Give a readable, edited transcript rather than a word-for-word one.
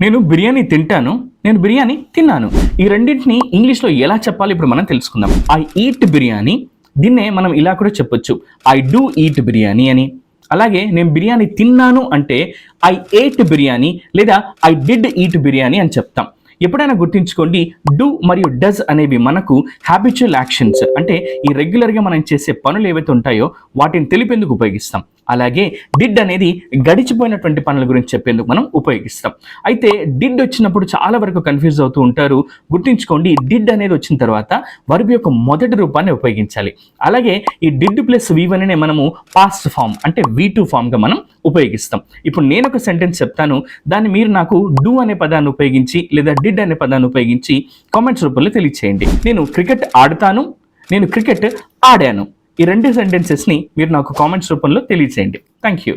నేను బిర్యానీ తింటాను, నేను బిర్యానీ తిన్నాను. ఈ రెండింటిని ఇంగ్లీష్లో ఎలా చెప్పాలి ఇప్పుడు మనం తెలుసుకుందాం. ఐ ఈట్ బిర్యానీ, దీన్నే మనం ఇలా కూడా చెప్పొచ్చు, ఐ డూ ఈట్ బిర్యానీ అని. అలాగే నేను బిర్యానీ తిన్నాను అంటే ఐ ఏట్ బిర్యానీ లేదా ఐ డిడ్ ఈట్ బిర్యానీ అని చెప్తాం. ఎప్పుడైనా గుర్తుంచుకోండి, డూ మరియు డస్ అనేవి మనకు హ్యాబిచువల్ యాక్షన్స్, అంటే ఈ రెగ్యులర్గా మనం చేసే పనులు ఏవైతే ఉంటాయో వాటిని తెలిపేందుకు ఉపయోగిస్తాం. అలాగే డిడ్ అనేది గడిచిపోయినటువంటి పనుల గురించి చెప్పేందుకు మనం ఉపయోగిస్తాం. అయితే డిడ్ వచ్చినప్పుడు చాలా వరకు కన్ఫ్యూజ్ అవుతూ ఉంటారు. గుర్తుంచుకోండి, డిడ్ అనేది వచ్చిన తర్వాత వర్బ్ యొక్క మొదటి రూపాన్ని ఉపయోగించాలి. అలాగే ఈ డిడ్ ప్లస్ V1 నే మనము పాస్ట్ ఫామ్ అంటే V2 ఫామ్గా మనం ఉపయోగిస్తాం. ఇప్పుడు నేను ఒక సెంటెన్స్ చెప్తాను, దాన్ని మీరు నాకు డూ అనే పదాన్ని ఉపయోగించి లేదా డిడ్ అనే పదాన్ని ఉపయోగించి కామెంట్స్ రూపంలో తెలియచేయండి. నేను క్రికెట్ ఆడతాను, నేను క్రికెట్ ఆడాను. ఈ రెండు సెంటెన్సెస్ని మీరు నాకు కామెంట్స్ రూపంలో తెలియచేయండి. Thank you.